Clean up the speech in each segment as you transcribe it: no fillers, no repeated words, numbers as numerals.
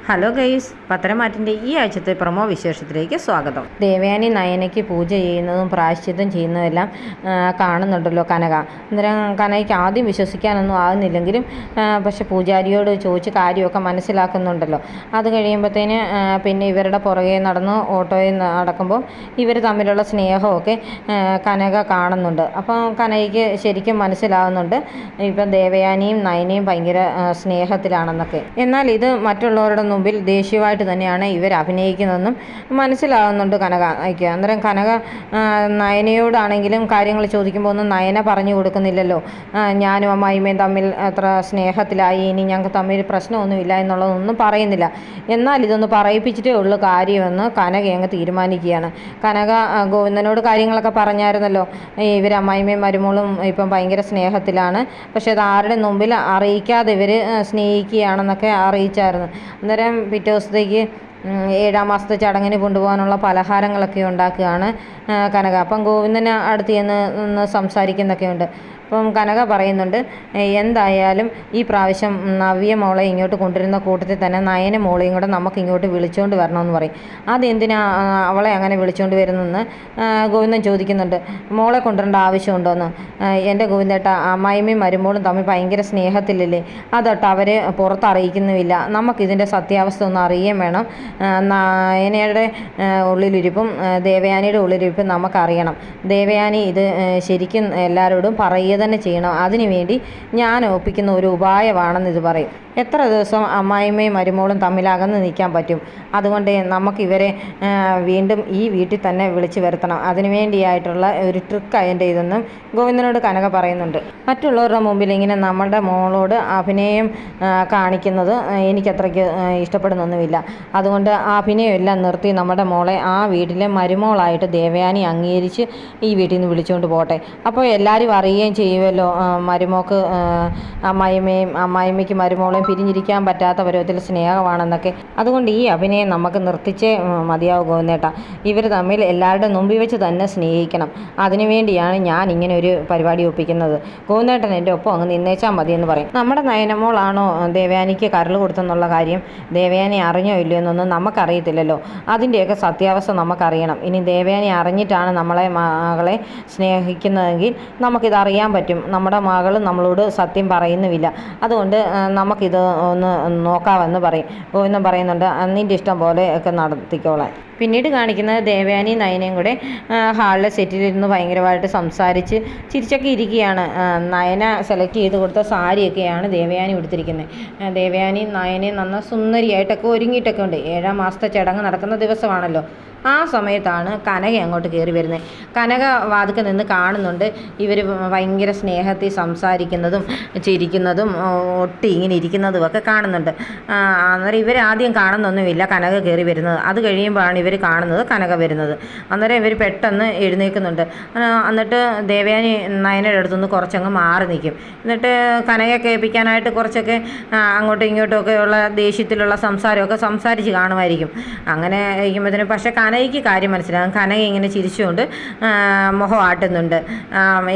Hello guys, പത്തരമാറ്റിൻ്റെ ഈ ആഴ്ചത്തെ promo വിശേഷത്തിലേക്ക് സ്വാഗതം. ദേവയാനി നയനയ്ക്ക് പൂജ ചെയ്യുന്നതും പ്രായശ്ചിത്തം ചെയ്യുന്നതെല്ലാം കാണുന്നുണ്ടല്ലോ കനക. അന്നേരം കനകയ്ക്ക് ആദ്യം വിശ്വസിക്കാനൊന്നും ആകുന്നില്ലെങ്കിലും പക്ഷെ പൂജാരിയോട് ചോദിച്ച് കാര്യമൊക്കെ മനസ്സിലാക്കുന്നുണ്ടല്ലോ. അത് കഴിയുമ്പോഴത്തേന് പിന്നെ ഇവരുടെ പുറകെ നടന്ന് ഓട്ടോയിൽ നടക്കുമ്പോൾ ഇവർ തമ്മിലുള്ള സ്നേഹമൊക്കെ കനക കാണുന്നുണ്ട്. അപ്പം കനകയ്ക്ക് ശരിക്കും മനസ്സിലാകുന്നുണ്ട് ഇപ്പം ദേവയാനിയും നയനയും ഭയങ്കര സ്നേഹത്തിലാണെന്നൊക്കെ. എന്നാൽ ഇത് മറ്റുള്ളവരുടെ മുമ്പിൽ ദേഷ്യമായിട്ട് തന്നെയാണ് ഇവർ അഭിനയിക്കുന്നതെന്നും മനസ്സിലാകുന്നുണ്ട് കനകയ്ക്ക്. അന്നേരം കനക നയനയോടാണെങ്കിലും കാര്യങ്ങൾ ചോദിക്കുമ്പോൾ ഒന്നും നയന പറഞ്ഞു കൊടുക്കുന്നില്ലല്ലോ. ഞാനും അമ്മായിമ്മയും തമ്മിൽ അത്ര സ്നേഹത്തിലായി, ഇനി ഞങ്ങൾക്ക് തമ്മിൽ പ്രശ്നമൊന്നുമില്ല എന്നുള്ളതൊന്നും പറയുന്നില്ല. എന്നാൽ ഇതൊന്ന് പറയിപ്പിച്ചിട്ടേ ഉള്ളൂ കാര്യമെന്ന് കനക അങ്ങ് തീരുമാനിക്കുകയാണ്. കനക ഗോവിന്ദനോട് കാര്യങ്ങളൊക്കെ പറഞ്ഞായിരുന്നല്ലോ, ഇവർ അമ്മായിമ്മയും മരുമോളും ഇപ്പം ഭയങ്കര സ്നേഹത്തിലാണ്, പക്ഷെ അത് ആരുടെ മുമ്പിൽ അറിയിക്കാതെ ഇവർ സ്നേഹിക്കുകയാണെന്നൊക്കെ അറിയിച്ചായിരുന്നു. അന്നേരം പിറ്റേ ദിവസത്തേക്ക് 7-ാം മാസത്തെ ചടങ്ങിന് കൊണ്ടുപോകാനുള്ള പലഹാരങ്ങളൊക്കെ ഉണ്ടാക്കുകയാണ് കനക. അപ്പം ഗോവിന്ദന് അടുത്ത് ചെന്ന് സംസാരിക്കുന്നൊക്കെ ഉണ്ട്. അപ്പം കനക പറയുന്നുണ്ട്, എന്തായാലും ഈ പ്രാവശ്യം നവ്യ മോളെ ഇങ്ങോട്ട് കൊണ്ടുവരുന്ന കൂട്ടത്തിൽ തന്നെ നയന മോളെയും കൂടെ നമുക്ക് ഇങ്ങോട്ട് വിളിച്ചുകൊണ്ട് വരണമെന്ന് പറയും. അതെന്തിനാ അവളെ അങ്ങനെ വിളിച്ചുകൊണ്ട് വരുന്നെന്ന് ഗോവിന്ദൻ ചോദിക്കുന്നുണ്ട്. മോളെ കൊണ്ടുവരേണ്ട ആവശ്യമുണ്ടോയെന്ന്. എൻ്റെ ഗോവിന്ദേട്ട, അമ്മായിമ്മയും മരുമോളും തമ്മിൽ ഭയങ്കര സ്നേഹത്തിലല്ലേ, അതൊട്ട് അവർ പുറത്തറിയിക്കുന്നുമില്ല. നമുക്കിതിൻ്റെ സത്യാവസ്ഥ ഒന്ന് അറിയുകയും വേണം. നയനയുടെ ഉള്ളിലിരിപ്പും ദേവയാനിയുടെ ഉള്ളിലിരിപ്പും നമുക്കറിയണം. ദേവയാനി ഇത് ശരിക്കും എല്ലാവരോടും പറയുക തന്നെ ചെയ്യണം. അതിനുവേണ്ടി ഞാൻ ഒപ്പിക്കുന്ന ഒരു ഉപായമാണെന്ന് ഇത് പറയും. എത്ര ദിവസം അമ്മായിമ്മയും മരുമോളും തമ്മിൽ അകന്ന് നിൽക്കാൻ പറ്റും? അതുകൊണ്ട് നമുക്കിവരെ വീണ്ടും ഈ വീട്ടിൽ തന്നെ വിളിച്ചു വരുത്തണം. അതിനുവേണ്ടിയായിട്ടുള്ള ഒരു ട്രിക്ക് അതിൻ്റെ ഇതെന്നും ഗോവിന്ദനോട് കനക പറയുന്നുണ്ട്. മറ്റുള്ളവരുടെ മുമ്പിൽ ഇങ്ങനെ നമ്മളുടെ മോളോട് അഭിനയം കാണിക്കുന്നത് എനിക്കത്രയ്ക്ക് ഇഷ്ടപ്പെടുന്നൊന്നുമില്ല. അതുകൊണ്ട് ആ അഭിനയം എല്ലാം നിർത്തി നമ്മുടെ മോളെ ആ വീട്ടിലെ മരുമോളായിട്ട് ദേവയാനി അംഗീകരിച്ച് ഈ വീട്ടിൽ നിന്ന് വിളിച്ചുകൊണ്ട് പോട്ടെ. അപ്പോൾ എല്ലാവരും അറിയുകയും ചെയ്യുമല്ലോ മരുമോൾക്ക് അമ്മായിമ്മയ്ക്ക് മരുമോളെയും പിരിഞ്ഞിരിക്കാൻ പറ്റാത്ത പരുവത്തിൽ സ്നേഹമാണെന്നൊക്കെ. അതുകൊണ്ട് ഈ അഭിനയം നമുക്ക് നിർത്തിച്ചേ മതിയാവും ഗോവിന്ദേട്ട. ഇവർ തമ്മിൽ എല്ലാവരുടെ മുമ്പിൽ വെച്ച് തന്നെ സ്നേഹിക്കണം. അതിനുവേണ്ടിയാണ് ഞാൻ ഇങ്ങനെ ഒരു പരിപാടി ഒപ്പിക്കുന്നത്. ഗോവിന്ദേട്ടൻ എൻ്റെ ഒപ്പം അങ്ങ് നിന്നേച്ചാൽ മതിയെന്ന് പറയും. നമ്മുടെ നയനമോളാണോ ദേവയാനിക്ക് കരൾ കൊടുത്തെന്നുള്ള കാര്യം ദേവയാനി അറിഞ്ഞോ ഇല്ലയോ എന്നൊന്നും നമുക്കറിയത്തില്ലല്ലോ. അതിൻ്റെയൊക്കെ സത്യാവസ്ഥ നമുക്കറിയണം. ഇനി ദേവയാനി അറിഞ്ഞിട്ടാണ് മകളെ സ്നേഹിക്കുന്നതെങ്കിൽ നമുക്കിതറിയാൻ പറ്റും. നമ്മുടെ മകൾ നമ്മളോട് സത്യം പറയുന്നുമില്ല. അതുകൊണ്ട് നമുക്കിത് ഒന്ന് നോക്കാമെന്ന് പറയും. ഗോവിന്ദൻ പറയുന്നുണ്ട്, നിൻ്റെ ഇഷ്ടം പോലെ ഒക്കെ നടത്തിക്കോളാം. പിന്നീട് കാണിക്കുന്നത് ദേവയാനി നയനയും കൂടെ ഹാളിലെ സെറ്റിലിരുന്ന് ഭയങ്കരമായിട്ട് സംസാരിച്ച് ചിരിച്ചൊക്കെ ഇരിക്കുകയാണ്. നയന സെലക്ട് ചെയ്ത് കൊടുത്ത സാരിയൊക്കെയാണ് ദേവയാനി എടുത്തിരിക്കുന്നത്. ദേവയാനി നയനയും നന്ന സുന്ദരിയായിട്ടൊക്കെ ഒരുങ്ങിയിട്ടൊക്കെ ഉണ്ട്. 7-ാം മാസത്തെ ചടങ്ങ് നടക്കുന്ന ദിവസമാണല്ലോ. ആ സമയത്താണ് കനക അങ്ങോട്ട് കയറി വരുന്നത്. കനക വാതിൽക്കൽ നിന്ന് കാണുന്നുണ്ട് ഇവർ ഭയങ്കര സ്നേഹത്തിൽ സംസാരിക്കുന്നതും ചിരിക്കുന്നതും ഒട്ടി ഇങ്ങനെ ഇരിക്കുന്നതും ഒക്കെ കാണുന്നുണ്ട്. അന്നേരം ഇവർ ആദ്യം കാണുന്നൊന്നുമില്ല കനക കയറി വരുന്നത്. അത് കഴിയുമ്പോഴാണ് ഇവർ കാണുന്നത് കനക വരുന്നത്. അന്നേരം ഇവർ പെട്ടെന്ന് എഴുന്നേൽക്കുന്നുണ്ട്. എന്നിട്ട് ദേവയാനി നയനയുടെ അടുത്തുനിന്ന് കുറച്ചങ്ങ് മാറി നിൽക്കും. എന്നിട്ട് കനകയെ കേൾപ്പിക്കാനായിട്ട് കുറച്ചൊക്കെ അങ്ങോട്ടും ഇങ്ങോട്ടുമൊക്കെ ഉള്ള ദേഷ്യത്തിലുള്ള സംസാരമൊക്കെ സംസാരിച്ച് കാണുമായിരിക്കും. അങ്ങനെ ഇരിക്കുമ്പോഴത്തേനും പക്ഷേ കനകയ്ക്ക് കാര്യം മനസ്സിലാകും. കനക ഇങ്ങനെ ചിരിച്ചുകൊണ്ട് മുഖം ആട്ടുന്നുണ്ട്.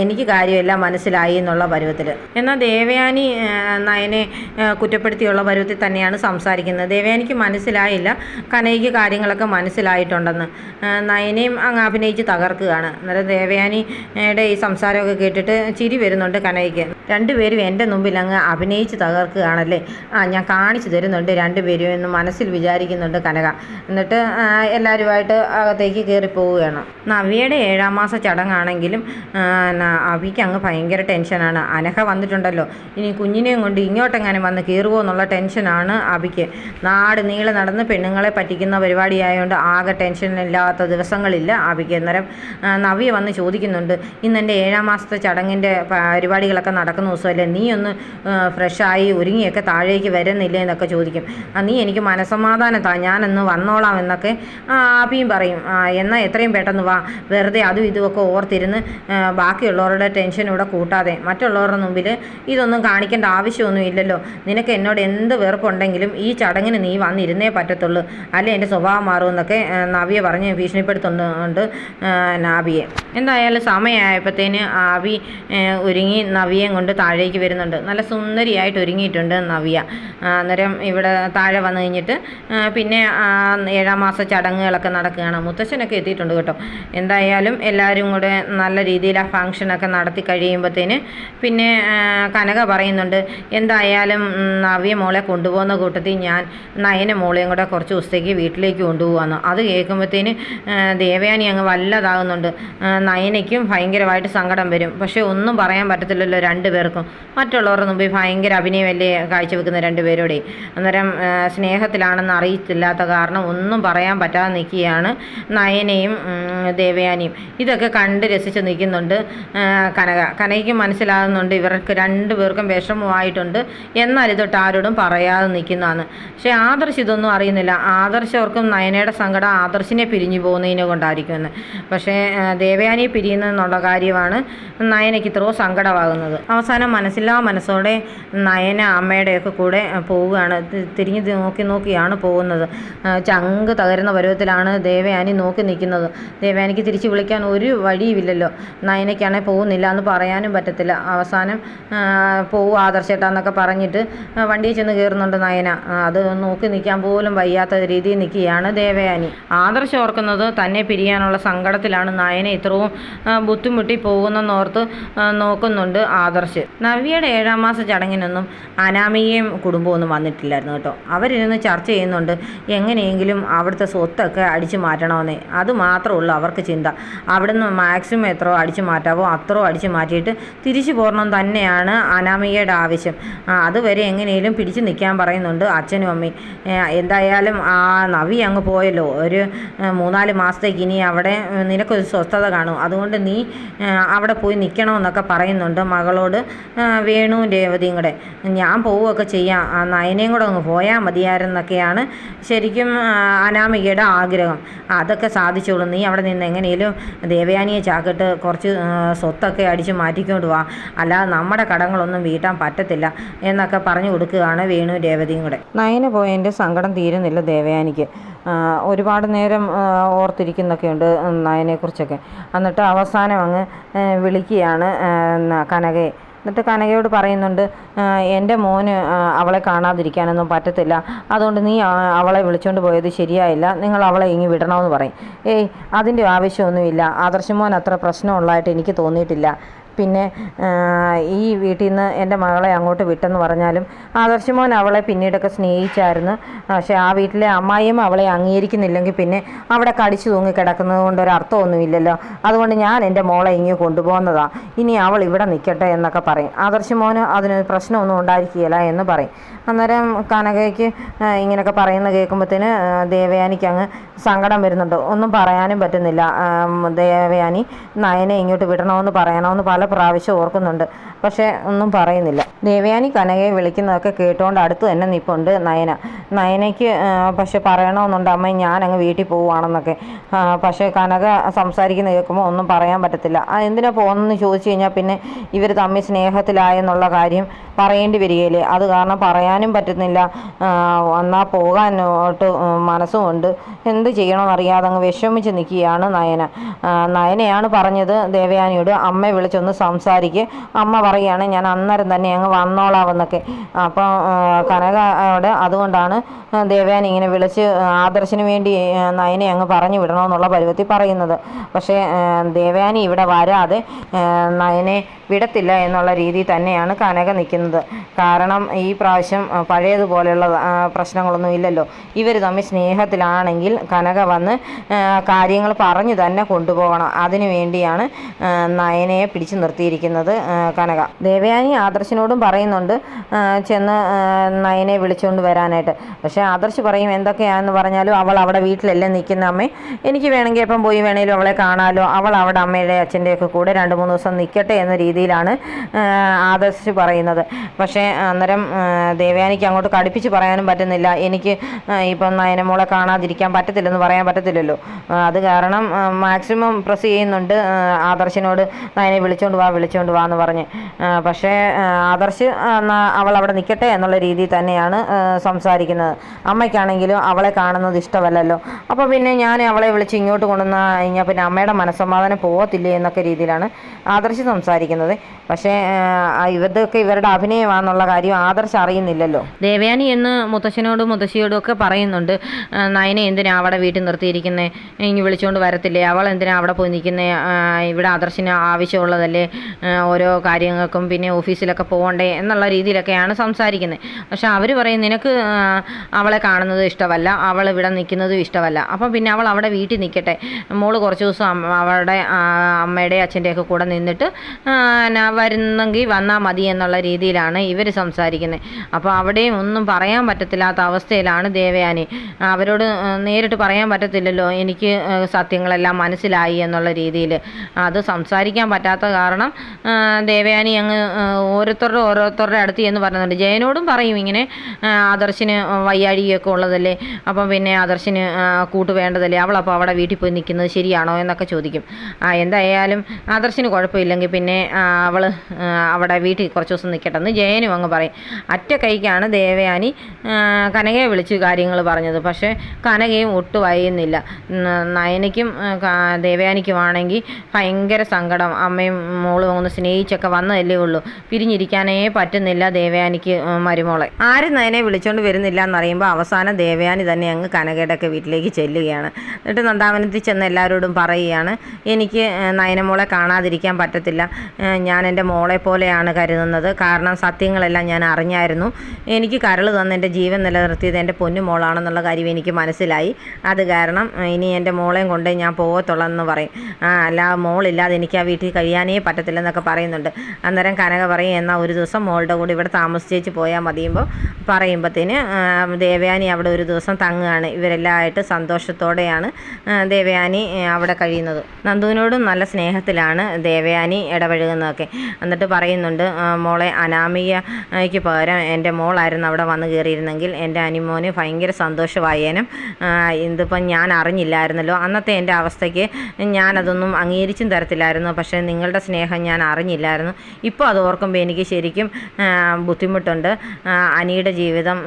എനിക്ക് കാര്യമെല്ലാം മനസ്സിലായി എന്നുള്ള പരുവത്തിൽ. എന്നാൽ ദേവയാനി നയനെ കുറ്റപ്പെടുത്തിയുള്ള പരുവത്തിൽ തന്നെയാണ് സംസാരിക്കുന്നത്. ദേവയാനിക്ക് മനസ്സിലായില്ല കനകയ്ക്ക് കാര്യങ്ങളൊക്കെ മനസ്സിലായിട്ടുണ്ടെന്ന്. നയനയും അങ്ങ് അഭിനയിച്ച് തകർക്കുകയാണ്. അന്നേരം ദേവയാനിയുടെ ഈ സംസാരമൊക്കെ കേട്ടിട്ട് ചിരി വരുന്നുണ്ട് കനകയ്ക്ക്. രണ്ടുപേരും എൻ്റെ മുമ്പിൽ അങ്ങ് അഭിനയിച്ച് തകർക്കുകയാണല്ലേ, ഞാൻ കാണിച്ചു തരുന്നുണ്ട് രണ്ടുപേരും എന്ന് മനസ്സിൽ വിചാരിക്കുന്നുണ്ട് കനക. എന്നിട്ട് എല്ലാവരുമായിട്ട് അകത്തേക്ക് കയറിപ്പോവുകയാണ്. നവ്യയുടെ 7-ാം മാസ ചടങ്ങാണെങ്കിലും അവിക്ക് അങ്ങ് ഭയങ്കര ടെൻഷനാണ്. അനഘ വന്നിട്ടുണ്ടല്ലോ, ഇനി കുഞ്ഞിനെയും കൊണ്ട് ഇങ്ങോട്ടെങ്ങാനും വന്ന് കയറുമോ എന്നുള്ള ടെൻഷനാണ് അവിക്ക്. നാട് നീളെ നടന്ന് പെണ്ണുങ്ങളെ പറ്റിക്കുന്ന പരിപാടിയായതുകൊണ്ട് ആകെ ടെൻഷനില്ലാത്ത ദിവസങ്ങളില്ല അവിക്ക്. അന്നേരം നവ്യ വന്ന് ചോദിക്കുന്നുണ്ട്, ഇന്ന് എൻ്റെ 7-ാം മാസത്തെ ചടങ്ങിൻ്റെ പരിപാടികളൊക്കെ നടക്കുന്ന ദിവസമല്ലേ, നീ ഒന്ന് ഫ്രഷായി ഒരുങ്ങിയൊക്കെ താഴേക്ക് വരുന്നില്ലേ എന്നൊക്കെ ചോദിക്കും. നീ എനിക്ക് മനസ്സമാധാനം താ, ഞാനൊന്ന് വന്നോളാം എന്നൊക്കെ അഭിയും പറയും. എന്നാൽ എത്രയും പെട്ടെന്ന് വാ, വെറുതെ അതും ഇതുമൊക്കെ ഓർത്തിരുന്ന് ബാക്കിയുള്ളവരുടെ ടെൻഷൻ ഇവിടെ കൂട്ടാതെ. മറ്റുള്ളവരുടെ മുമ്പിൽ ഇതൊന്നും കാണിക്കേണ്ട ആവശ്യമൊന്നും ഇല്ലല്ലോ. നിനക്ക് എന്നോട് എന്ത് വെറുപ്പുണ്ടെങ്കിലും ഈ ചടങ്ങിന് നീ വന്നിരുന്നേ പറ്റത്തുള്ളൂ, അല്ലേ എൻ്റെ സ്വഭാവം മാറുമെന്നൊക്കെ നവ്യ പറഞ്ഞ് ഭീഷണിപ്പെടുത്തുന്നുണ്ട് നാഭിയെ. എന്തായാലും സമയമായപ്പോഴത്തേന് ആവി ഒരുങ്ങി നവ്യയും കൊണ്ട് താഴേക്ക് വരുന്നുണ്ട്. നല്ല സുന്ദരിയായിട്ട് ഒരുങ്ങിയിട്ടുണ്ട് നവ്യ. അന്നേരം ഇവിടെ താഴെ വന്നു കഴിഞ്ഞിട്ട് പിന്നെ 7ാം മാസ ചടങ്ങുകളൊക്കെ നടക്കുകയാണ്. മുത്തശ്ശനൊക്കെ എത്തിയിട്ടുണ്ട് കേട്ടോ. എന്തായാലും എല്ലാവരും കൂടെ നല്ല രീതിയിൽ ആ ഫങ്ഷനൊക്കെ നടത്തി കഴിയുമ്പോഴത്തേന് പിന്നെ കനക പറയുന്നുണ്ട്, എന്തായാലും നവ്യ മോളെ കൊണ്ടുപോകുന്ന കൂട്ടത്തിൽ ഞാൻ നയന മോളെയും കൂടെ കുറച്ച് ദിവസത്തേക്ക് വീട്ടിലേക്ക് കൊണ്ടുപോകാമെന്ന്. അത് കേൾക്കുമ്പോഴത്തേന് ദേവയാനി അങ്ങ് വല്ലതാകുന്നുണ്ട്. നയനയ്ക്കും ഭയങ്കരമായിട്ട് സങ്കടം വരും. പക്ഷേ ഒന്നും പറയാൻ പറ്റത്തില്ലല്ലോ രണ്ടുപേർക്കും. മറ്റുള്ളവരുടെ മുമ്പിൽ ഭയങ്കര അഭിനയമല്ലേ കാഴ്ചവെക്കുന്ന രണ്ടുപേരോടെ. അന്നേരം സ്നേഹത്തിലാണെന്ന് അറിയത്തില്ലാത്ത കാരണം ഒന്നും പറയാൻ പറ്റാതെ നിൽക്കുകയാണ് നയനയും ദേവയാനിയും. ഇതൊക്കെ കണ്ട് രസിച്ച് നിൽക്കുന്നുണ്ട് കനകയ്ക്ക് മനസ്സിലാകുന്നുണ്ട് ഇവർക്ക് രണ്ടുപേർക്കും വിഷമമായിട്ടുണ്ട്. എന്നാൽ ഇതൊട്ട് ആരോടും പറയാതെ നിൽക്കുന്നതാണ്. പക്ഷേ ആദർശ് ഇതൊന്നും അറിയുന്നില്ല. ആദർശ് അവർക്കും നയനയുടെ സങ്കടം ആദർശിനെ പിരിഞ്ഞു പോകുന്നതിനെ കൊണ്ടായിരിക്കുമെന്ന്. പക്ഷേ ദേവയാനി പിരിയുന്നതെന്നുള്ള കാര്യമാണ് നയനയ്ക്ക് ഇത്രയോ സങ്കടമാകുന്നത്. അവസാനം മനസ്സില്ലാ മനസ്സോടെ നയന അമ്മയുടെയൊക്കെ കൂടെ പോവുകയാണ്. തിരിഞ്ഞ് നോക്കിയാണ് പോകുന്നത്. ചങ്ക് തകരുന്ന പരുവത്തിലാണ് ദേവയാനി നോക്കി നിൽക്കുന്നത്. ദേവയാനിക്ക് തിരിച്ച് വിളിക്കാൻ ഒരു വഴിയുമില്ലല്ലോ. നയനയ്ക്കാണെങ്കിൽ പോകുന്നില്ല എന്ന് പറയാനും പറ്റത്തില്ല. അവസാനം ആദർശേട്ടാന്നൊക്കെ പറഞ്ഞിട്ട് വണ്ടിയിൽ ചെന്ന് കയറുന്നുണ്ട് നയന. അത് നോക്കി നിൽക്കാൻ പോലും വയ്യാത്ത രീതിയിൽ നിൽക്കുകയാണ് ദേവയാനി. ആദർശം ഓർക്കുന്നത് തന്നെ പിരിയാനുള്ള സങ്കടത്തിലാണ് നയന ഇത്രയും ബുദ്ധിമുട്ടി പോകുന്നെന്നോർത്ത് നോക്കുന്നുണ്ട് ആദർശ്. നവ്യയുടെ 7ാം മാസ ചടങ്ങിനൊന്നും അനാമികയും കുടുംബമൊന്നും വന്നിട്ടില്ലായിരുന്നു കേട്ടോ. അവരിരുന്ന് ചർച്ച ചെയ്യുന്നുണ്ട് എങ്ങനെയെങ്കിലും അവിടുത്തെ സ്വത്തൊക്കെ അടിച്ചു മാറ്റണമെന്നേ. അത് മാത്രമേ ഉള്ളൂ അവർക്ക് ചിന്ത. അവിടുന്ന് മാക്സിമം എത്രയോ അടിച്ചു മാറ്റാവോ അത്രയോ അടിച്ചു മാറ്റിയിട്ട് തിരിച്ചു പോരണം തന്നെയാണ് അനാമികയുടെ ആവശ്യം. അതുവരെ എങ്ങനെയും പിടിച്ചു നിൽക്കാൻ പറയുന്നുണ്ട് അച്ഛനും അമ്മയും. എന്തായാലും ആ നവ്യ അങ്ങ് പോയല്ലോ, ഒരു 3-4 മാസത്തേക്ക് ഇനി അവിടെ നിനക്കൊരു സ്വസ്ഥത കാണും. അതുകൊണ്ട് നീ അവിടെ പോയി നിൽക്കണമെന്നൊക്കെ പറയുന്നുണ്ട് മകളോട് വേണുവും രേവതിയും കൂടെ. ഞാൻ പോവുകയൊക്കെ ചെയ്യാം, നയനയും കൂടെ അങ്ങ് പോയാൽ മതിയായിരുന്നൊക്കെയാണ് ശരിക്കും അനാമികയുടെ ആഗ്രഹം. അതൊക്കെ സാധിച്ചോളും. നീ അവിടെ നിന്ന് എങ്ങനെയും ദേവയാനിയെ ചാക്കിട്ട് കുറച്ച് സ്വത്തൊക്കെ അടിച്ച് മാറ്റിക്കൊണ്ട് വാ, അല്ലാതെ നമ്മുടെ കടങ്ങളൊന്നും വീട്ടാൻ പറ്റത്തില്ല എന്നൊക്കെ പറഞ്ഞു കൊടുക്കുകയാണ് വേണു രേവതിയും കൂടെ. നയന പോയതിൻ്റെ സങ്കടം തീരുന്നില്ല ദേവയാനിക്ക്. ഒരുപാട് നേരം ഓർത്തിരിക്കുന്നൊക്കെയുണ്ട് നയനെക്കുറിച്ചൊക്കെ. എന്നിട്ട് അവസാനം അങ്ങ് വിളിക്കുകയാണ് കനകയെ. എന്നിട്ട് കനകയോട് പറയുന്നുണ്ട്, എൻ്റെ മോന് അവളെ കാണാതിരിക്കാനൊന്നും പറ്റത്തില്ല, അതുകൊണ്ട് നീ അവളെ വിളിച്ചുകൊണ്ട് പോയത് ശരിയായില്ല, നിങ്ങൾ അവളെ ഇങ്ങ് വിടണമെന്ന് പറയും. അതിൻ്റെ ആവശ്യമൊന്നുമില്ല, ആദർശമോൻ അത്ര പ്രശ്നമുള്ളതായിട്ട് എനിക്ക് തോന്നിയിട്ടില്ല. പിന്നെ ഈ വീട്ടിൽ നിന്ന് എൻ്റെ മകളെ അങ്ങോട്ട് വിട്ടെന്ന് പറഞ്ഞാലും ആദർശമോൻ അവളെ പിന്നീടൊക്കെ സ്നേഹിച്ചായിരുന്നു. പക്ഷേ ആ വീട്ടിലെ അമ്മായിയമ്മ അവളെ അംഗീകരിക്കുന്നില്ലെങ്കിൽ പിന്നെ അവിടെ കടിച്ചു തൂങ്ങി കിടക്കുന്നത് കൊണ്ട് ഒരർത്ഥമൊന്നുമില്ലല്ലോ. അതുകൊണ്ട് ഞാൻ എൻ്റെ മോളെ ഇങ്ങ് കൊണ്ടുപോകുന്നതാണ്, ഇനി അവൾ ഇവിടെ നിൽക്കട്ടെ എന്നൊക്കെ പറയും. ആദർശമോന് അതിന് പ്രശ്നമൊന്നും ഉണ്ടായിരിക്കുകയില്ല എന്ന് പറയും. അന്നേരം കനകയ്ക്ക് ഇങ്ങനെയൊക്കെ പറയുന്നത് കേൾക്കുമ്പോഴത്തേന് ദേവയാനിക്ക് അങ്ങ് സങ്കടം വരുന്നുണ്ട്. ഒന്നും പറയാനും പറ്റുന്നില്ല. ദേവയാനി നയനെ ഇങ്ങോട്ട് വിടണമെന്ന് പറയണമെന്ന് പല പ്രാവശ്യം ഓർക്കുന്നുണ്ട്, പക്ഷേ ഒന്നും പറയുന്നില്ല. ദേവയാനി കനകയെ വിളിക്കുന്നതൊക്കെ കേട്ടുകൊണ്ട് അടുത്ത് തന്നെ നിൽപ്പുണ്ട് നയനയ്ക്ക്. പക്ഷെ പറയണമെന്നുണ്ട്, അമ്മ ഞാനങ്ങ് വീട്ടിൽ പോവുകയാണെന്നൊക്കെ. പക്ഷേ കനക സംസാരിക്കുന്ന കേൾക്കുമ്പോൾ ഒന്നും പറയാൻ പറ്റത്തില്ല. എന്തിനാ പോകുന്നതെന്ന് ചോദിച്ചു കഴിഞ്ഞാൽ പിന്നെ ഇവർ തമ്മിൽ സ്നേഹത്തിലായെന്നുള്ള കാര്യം പറയേണ്ടി വരികയില്ലേ. അത് കാരണം പറയാനും പറ്റുന്നില്ല. എന്നാൽ പോകാനോട്ട് മനസ്സുമുണ്ട്. എന്ത് ചെയ്യണമെന്നറിയാതെ അങ്ങ് വിഷമിച്ച് നിൽക്കുകയാണ് നയനയാണ് പറഞ്ഞത് ദേവയാനിയോട്, അമ്മ വിളിച്ചൊന്ന് സംസാരിക്കുക. അമ്മ പറയുകയാണ് ഞാൻ അന്നേരം തന്നെ അങ്ങ് വന്നോളാമെന്നൊക്കെ. അപ്പോൾ കനകയോട് അതുകൊണ്ടാണ് ദേവയാനി ഇങ്ങനെ വിളിച്ച് ആദർശിന് വേണ്ടി നയനെ അങ്ങ് പറഞ്ഞു വിടണമെന്നുള്ള പരുവത്തിൽ പറയുന്നത്. പക്ഷേ ദേവയാനി ഇവിടെ വരാതെ നയനെ വിടത്തില്ല എന്നുള്ള രീതിയിൽ തന്നെയാണ് കനക നിൽക്കുന്നത്. കാരണം ഈ പ്രാവശ്യം പഴയതുപോലെയുള്ള പ്രശ്നങ്ങളൊന്നും ഇല്ലല്ലോ. ഇവർ തമ്മിൽ സ്നേഹത്തിലാണെങ്കിൽ കനക വന്ന് കാര്യങ്ങൾ പറഞ്ഞു തന്നെ കൊണ്ടുപോകണം. അതിനു വേണ്ടിയാണ് നയനയെ പിടിച്ചു നിർത്തിയിരിക്കുന്നത് കനക. ദേവയാനി ആദർശിനോടും പറയുന്നുണ്ട് ചെന്ന് നയനെ വിളിച്ചുകൊണ്ട് വരാനായിട്ട്. പക്ഷേ ആദർശ് പറയും എന്തൊക്കെയാണെന്ന് പറഞ്ഞാലും അവൾ അവിടെ വീട്ടിലല്ലേ നിൽക്കുന്ന അമ്മേ, എനിക്ക് വേണമെങ്കിൽ എപ്പം പോയി വേണേലും അവളെ കാണാമല്ലോ, അവൾ അവിടെ അമ്മയുടെ അച്ഛൻ്റെയൊക്കെ കൂടെ 2-3 ദിവസം നിൽക്കട്ടെ എന്ന രീതിയിലാണ് ആദർശ് പറയുന്നത്. പക്ഷേ അന്നേരം ദേവയാനിക്ക് അങ്ങോട്ട് കടുപ്പിച്ച് പറയാനും പറ്റുന്നില്ല. എനിക്ക് ഇപ്പം നയനമോളെ കാണാതിരിക്കാൻ പറ്റത്തില്ലെന്ന് പറയാൻ പറ്റത്തില്ലല്ലോ. അത് കാരണം മാക്സിമം പ്രസ് ചെയ്യുന്നുണ്ട് ആദർശിനോട്, നയനെ വിളിച്ചോണ്ട് വാ എന്ന് പറഞ്ഞ്. പക്ഷേ ആദർശ് അവൾ അവിടെ നിൽക്കട്ടെ എന്നുള്ള രീതിയിൽ തന്നെയാണ് സംസാരിക്കുന്നത്. അമ്മയ്ക്കാണെങ്കിലും അവളെ കാണുന്നത് ഇഷ്ടമല്ലല്ലോ. അപ്പോൾ പിന്നെ ഞാൻ അവളെ വിളിച്ച് ഇങ്ങോട്ട് കൊണ്ടുവന്ന് കഴിഞ്ഞാൽ പിന്നെ അമ്മയുടെ മനസ്സമാധാനം പോകത്തില്ലേ എന്നൊക്കെ രീതിയിലാണ് ആദർശ് സംസാരിക്കുന്നത്. പക്ഷേ ഇതൊക്കെ ഇവരുടെ അഭിനയമാണെന്നുള്ള കാര്യം ആദർശ് അറിയുന്നില്ലല്ലോ. ദേവയാനി എന്ന് മുത്തശ്ശനോടും മുത്തശ്ശിയോടും ഒക്കെ പറയുന്നുണ്ട്, നയനെ എന്തിനാ അവിടെ വീട്ടിൽ നിർത്തിയിരിക്കുന്നത്, ഇനി വിളിച്ചുകൊണ്ട് വരത്തില്ലേ, അവൾ എന്തിനാ അവിടെ പോയി നിൽക്കുന്നത്, ഇവിടെ ആദർശിന് ആവശ്യമുള്ളതല്ലേ, ഓരോ കാര്യങ്ങൾക്കും പിന്നെ ഓഫീസിലൊക്കെ പോകണ്ടേ എന്നുള്ള രീതിയിലൊക്കെയാണ് സംസാരിക്കുന്നത്. പക്ഷെ അവർ പറയും നിനക്ക് അവളെ കാണുന്നത് ഇഷ്ടമല്ല, അവൾ ഇവിടെ നിൽക്കുന്നതും ഇഷ്ടമല്ല, അപ്പം പിന്നെ അവൾ അവിടെ വീട്ടിൽ നിൽക്കട്ടെ, മോള് കുറച്ച് ദിവസം അവളുടെ അമ്മയുടെ അച്ഛൻ്റെയൊക്കെ കൂടെ നിന്നിട്ട് വരുന്നെങ്കിൽ വന്നാൽ മതി എന്നുള്ള രീതിയിലാണ് ഇവർ സംസാരിക്കുന്നത്. അപ്പോൾ അവിടെയും ഒന്നും പറയാൻ പറ്റത്തില്ലാത്ത അവസ്ഥയിലാണ് ദേവയാനി. അവരോട് നേരിട്ട് പറയാൻ പറ്റത്തില്ലല്ലോ എനിക്ക് സത്യങ്ങളെല്ലാം മനസ്സിലായി എന്നുള്ള രീതിയിൽ. അത് സംസാരിക്കാൻ പറ്റാത്ത കാരണം ദേവയാനി അങ്ങ് ഓരോരുത്തരുടെ അടുത്ത് എന്ന് പറയുന്നുണ്ട്. ജയനോടും പറയും ഇങ്ങനെ ആദർശിന് വയ്യാഴികയൊക്കെ ഉള്ളതല്ലേ, അപ്പം പിന്നെ ആദർശിന് കൂട്ട് വേണ്ടതല്ലേ, അവളപ്പോൾ അവിടെ വീട്ടിൽ പോയി നിൽക്കുന്നത് ശരിയാണോ എന്നൊക്കെ ചോദിക്കും. എന്തായാലും ആദർശിന് കുഴപ്പമില്ലെങ്കിൽ പിന്നെ അവൾ അവിടെ വീട്ടിൽ കുറച്ച് ദിവസം നിൽക്കട്ടെന്ന് ജയനും അങ്ങ് പറയും. അറ്റ കൈക്കാണ് ദേവയാനി കനകയെ വിളിച്ച് കാര്യങ്ങൾ പറഞ്ഞത്. പക്ഷേ കനകയും ഒട്ടും അയയുന്നില്ല. നയനയ്ക്കും ദേവയാനിക്കുമാണെങ്കിൽ ഭയങ്കര സങ്കടം. അമ്മയും മോളും ഒന്ന് സ്നേഹിച്ചൊക്കെ വന്നതല്ലേ ഉള്ളൂ, പിരിഞ്ഞിരിക്കാനേ പറ്റുന്നില്ല ദേവയാനിക്ക് മരുമോളെ. ആരും നയനെ വിളിച്ചുകൊണ്ട് വരുന്നില്ല എന്നറിയുമ്പോൾ അവസാനം ദേവയാനി തന്നെ അങ്ങ് കനകയുടെ ഒക്കെ വീട്ടിലേക്ക് ചെല്ലുകയാണ്. എന്നിട്ട് നന്ദാവനത്തിൽ ചെന്ന് എല്ലാവരോടും പറയുകയാണ്, എനിക്ക് നയനമോളെ കാണാതിരിക്കാൻ പറ്റത്തില്ല, ഞാൻ എൻ്റെ മോളെ പോലെയാണ് കരുതുന്നത്, കാരണം സത്യങ്ങളെല്ലാം ഞാൻ അറിഞ്ഞായിരുന്നു, എനിക്ക് കരൾ തന്ന് എൻ്റെ ജീവൻ നിലനിർത്തിയത് എൻ്റെ പൊന്നു മോളാണെന്നുള്ള കാര്യം എനിക്ക് മനസ്സിലായി, അത് കാരണം ഇനി എൻ്റെ മോളെയും കൊണ്ടേ ഞാൻ പോകത്തുള്ളെന്ന് പറയും. അല്ല മോളില്ലാതെ എനിക്ക് ആ വീട്ടിൽ കഴിയാനേ പറ്റത്തില്ലെന്നൊക്കെ പറയുന്നുണ്ട്. അന്നേരം കനക പറയും എന്നാൽ ഒരു ദിവസം മോളുടെ കൂടെ ഇവിടെ താമസിച്ചേച്ച് പോയാൽ മതിയുമ്പോൾ പറയുമ്പോഴത്തേന് ദേവയാനി അവിടെ ഒരു ദിവസം തങ്ങുകയാണ്. ഇവരെല്ലാമായിട്ട് സന്തോഷത്തോടെയാണ് ദേവയാനി അവിടെ കഴിയുന്നത്. നന്ദുവിനോടും നല്ല സ്നേഹത്തിലാണ് ദേവയാനി ഇടപഴകുന്നതൊക്കെ. എന്നിട്ട് പറയുന്നുണ്ട്, മോളെ അനാമികയ്ക്ക് പകരം എൻ്റെ മോളായിരുന്നു അവിടെ വന്ന് കയറിയിരുന്നെങ്കിൽ എൻ്റെ അനിമോന് ഭയങ്കര സന്തോഷമായേനും. ഇതിപ്പം ഞാൻ അറിഞ്ഞില്ലായിരുന്നല്ലോ, അന്നത്തെ എൻ്റെ അവസ്ഥയ്ക്ക് ഞാനതൊന്നും അംഗീകരിച്ചും തരത്തില്ലായിരുന്നു, പക്ഷേ നിങ്ങളുടെ സ്നേഹം ഞാൻ അറിഞ്ഞില്ലായിരുന്നു. ഇപ്പോൾ അത് ഓർക്കുമ്പോൾ എനിക്ക് ശരിക്കും ബുദ്ധിമുട്ടുണ്ട്, അനിയുടെ ജീവിതം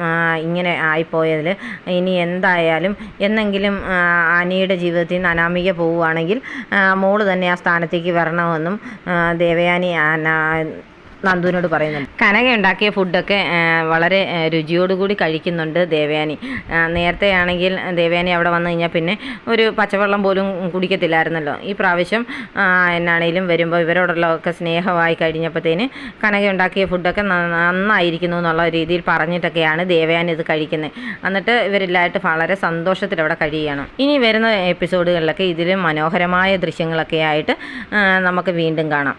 ഇങ്ങനെ ആയിപ്പോയതിൽ. ഇനി എന്തായാലും എന്നെങ്കിലും അനിയുടെ ജീവിതത്തിൽ നിന്ന് അനാമിക പോവുകയാണെങ്കിൽ മോള് തന്നെ ആ സ്ഥാനത്തേക്ക് വരണമെന്നും ദേവയാനി നന്ദുവിനോട് പറയുന്നുണ്ട്. കനക ഉണ്ടാക്കിയ ഫുഡൊക്കെ വളരെ രുചിയോടുകൂടി കഴിക്കുന്നുണ്ട് ദേവയാനി. നേരത്തെ ആണെങ്കിൽ ദേവയാനി അവിടെ വന്നു കഴിഞ്ഞാൽ പിന്നെ ഒരു പച്ചവെള്ളം പോലും കുടിക്കത്തില്ലായിരുന്നല്ലോ. ഈ പ്രാവശ്യം എന്നാണേലും വരുമ്പോൾ ഇവരോടുള്ളതൊക്കെ സ്നേഹമായി കഴിഞ്ഞപ്പോഴത്തേന് കനക ഉണ്ടാക്കിയ ഫുഡൊക്കെ നന്നായിരിക്കുന്നു എന്നുള്ള രീതിയിൽ പറഞ്ഞിട്ടൊക്കെയാണ് ദേവയാനി ഇത് കഴിക്കുന്നത്. എന്നിട്ട് ഇവരെല്ലായിട്ട് വളരെ സന്തോഷത്തിൽ അവിടെ കഴിയുകയാണ്. ഇനി വരുന്ന എപ്പിസോഡുകളിലൊക്കെ ഇതിലും മനോഹരമായ ദൃശ്യങ്ങളൊക്കെ ആയിട്ട് നമുക്ക് വീണ്ടും കാണാം.